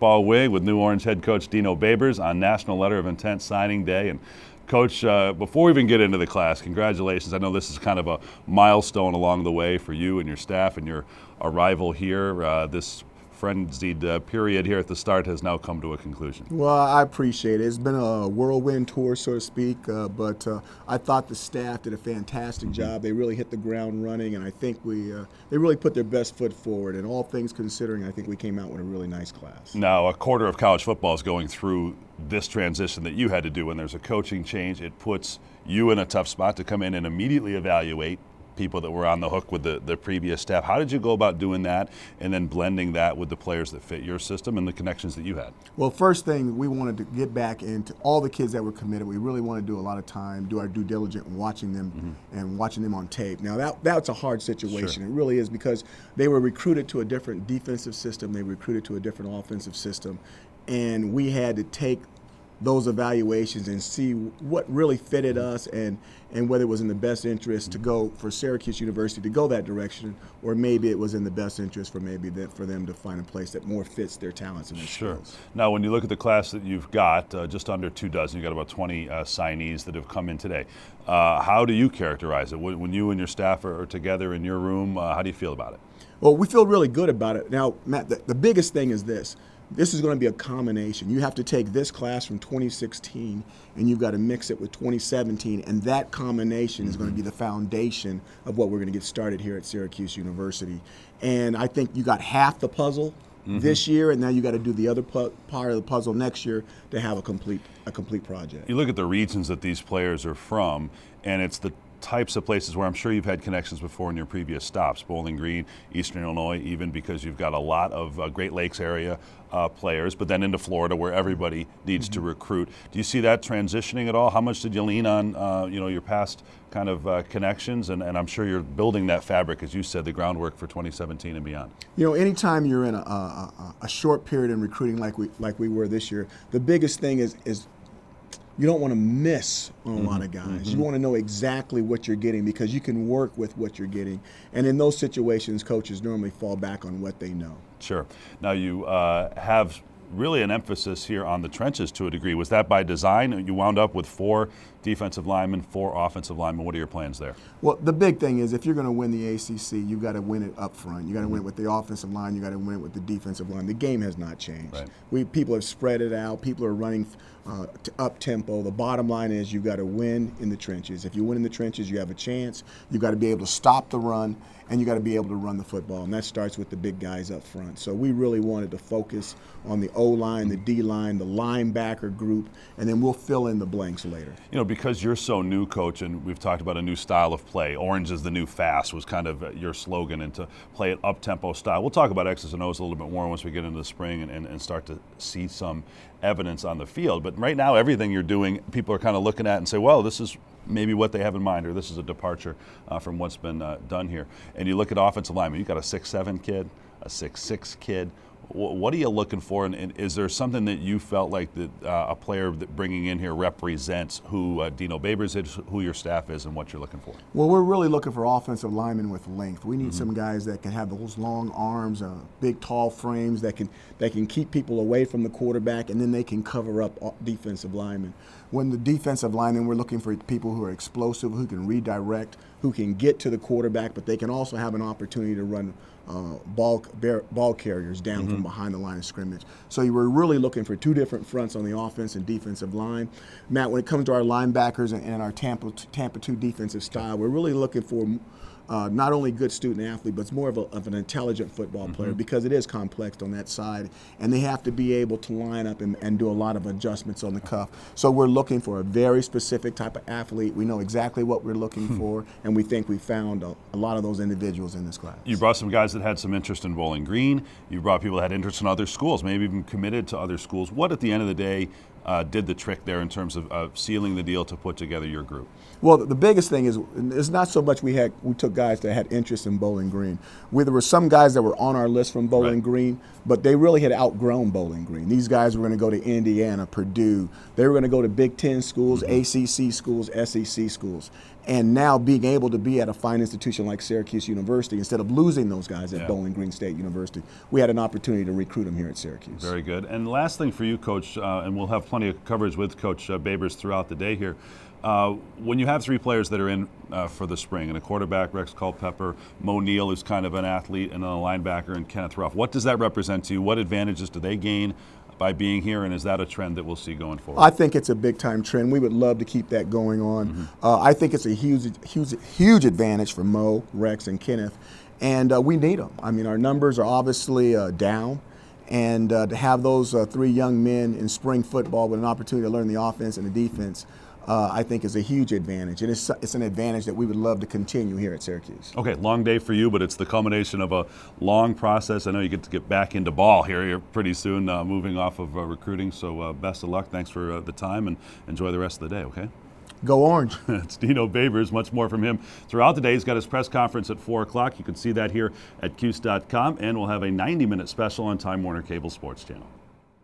Ball wing with New Orange head coach Dino on National Letter of Intent signing day. And Coach, before we even get into the class, congratulations. I know this is kind of a milestone along the way for you and your staff and your arrival here. This frenzied period here at the start has now come to a conclusion. Well, I appreciate it. It's been a whirlwind tour, so to speak, but I thought the staff did a fantastic job. They really hit the ground running, and I think they really put their best foot forward. And all things considering, I think we came out with a really nice class. Now, a quarter of college football is going through this transition that you had to do. When there's a coaching change, it puts you in a tough spot to come in and immediately evaluate people that were on the hook with the previous staff. How did you go about doing that and then blending that with the players that fit your system and the connections that you had? Well, first thing, we wanted to get back into all the kids that were committed. We really want to do a lot of time, do our due diligence in watching them and watching them on tape. Now, that's a hard situation. Sure. It really is, because they were recruited to a different defensive system. They were recruited to a different offensive system. And we had to take those evaluations and see what really fitted us and whether it was in the best interest to go for Syracuse University to go that direction, or maybe it was in the best interest for for them to find a place that more fits their talents and their skills. Now, when you look at the class that you've got, just under 2 dozen, you've got about 20 signees that have come in today. How do you characterize it? When you and your staff are together in your room, how do you feel about it? Well, we feel really good about it. Now, Matt, the biggest thing is this. This is going to be a combination. You have to take this class from 2016 and you've got to mix it with 2017, and that combination is going to be the foundation of what we're going to get started here at Syracuse University. And I think you got half the puzzle this year, and now you got to do the other part of the puzzle next year to have a complete project. You look at the regions that these players are from, and it's the types of places where I'm sure you've had connections before in your previous stops, Bowling Green, Eastern Illinois, even because you've got a lot of Great Lakes area players, but then into Florida where everybody needs to recruit. Do you see that transitioning at all? How much did you lean on your past kind of connections? And I'm sure you're building that fabric, as you said, the groundwork for 2017 and beyond. You know, anytime you're in a short period in recruiting like we were this year, the biggest thing is you don't want to miss on a lot of guys. You want to know exactly what you're getting, because you can work with what you're getting. And in those situations, coaches normally fall back on what they know. Sure. Now, you have really an emphasis here on the trenches to a degree. Was that by design? You wound up with 4 defensive linemen, 4 offensive linemen. What are your plans there? Well, the big thing is, if you're going to win the ACC, you've got to win it up front. You got to win it with the offensive line. You got to win it with the defensive line. The game has not changed. Right. People have spread it out. People are running up tempo. The bottom line is you've got to win in the trenches. If you win in the trenches, you have a chance. You've got to be able to stop the run, and you got to be able to run the football, and that starts with the big guys up front. So we really wanted to focus on the O-line, the D-line, the linebacker group, and then we'll fill in the blanks later. You know, because you're so new, Coach, and we've talked about a new style of play. Orange is the new fast was kind of your slogan, and to play an up-tempo style. We'll talk about X's and O's a little bit more once we get into the spring and start to see some evidence on the field. But right now, everything you're doing, people are kind of looking at and say, well, this is maybe what they have in mind, or this is a departure from what's been done here. And you look at offensive linemen, you've got a 6'7" kid, a 6'6" kid. What are you looking for, and is there something that you felt like that a player that bringing in here represents who Dino Babers is, who your staff is, and what you're looking for? Well, we're really looking for offensive linemen with length. We need some guys that can have those long arms, big, tall frames that can keep people away from the quarterback, and then they can cover up defensive linemen. When the defensive linemen, we're looking for people who are explosive, who can redirect, who can get to the quarterback, but they can also have an opportunity to run ball carriers down from behind the line of scrimmage. So you were really looking for 2 different fronts on the offense and defensive line. Matt, when it comes to our linebackers and our Tampa 2 defensive style, we're really looking for not only good student athlete, but it's more of an intelligent football player, because it is complex on that side, and they have to be able to line up and do a lot of adjustments on the cuff. So we're looking for a very specific type of athlete. We know exactly what we're looking for, and we think we found a lot of those individuals in this class. You brought some guys that had some interest in Bowling Green. You brought people that had interest in other schools, maybe even committed to other schools. What, at the end of the day, did the trick there in terms of sealing the deal to put together your group? Well, the biggest thing is it's not so much we took guys that had interest in Bowling Green. There were some guys that were on our list from Bowling Green, but they really had outgrown Bowling Green. These guys were going to go to Indiana, Purdue. They were going to go to Big Ten schools, ACC schools, SEC schools. And now being able to be at a fine institution like Syracuse University, instead of losing those guys at Bowling Green State University, we had an opportunity to recruit them here at Syracuse. Very good. And last thing for you, Coach, and we'll have plenty of coverage with Coach Babers throughout the day here. When you have three players that are in for the spring, and a quarterback, Rex Culpepper, Mo Neal, who's kind of an athlete, and then a linebacker, and Kenneth Ruff, what does that represent to you? What advantages do they gain by being here, and is that a trend that we'll see going forward? I think it's a big-time trend. We would love to keep that going on. I think it's a huge advantage for Mo, Rex, and Kenneth, and we need them. I mean, our numbers are obviously down, and to have those three young men in spring football with an opportunity to learn the offense and the defense, I think is a huge advantage, and it's an advantage that we would love to continue here at Syracuse. Okay, long day for you, but it's the culmination of a long process. I know you get to get back into ball here pretty soon, moving off of recruiting, so best of luck. Thanks for the time, and enjoy the rest of the day, okay? Go Orange. It's Dino Babers. Much more from him throughout the day. He's got his press conference at 4 o'clock. You can see that here at Cuse.com, and we'll have a 90-minute special on Time Warner Cable Sports Channel.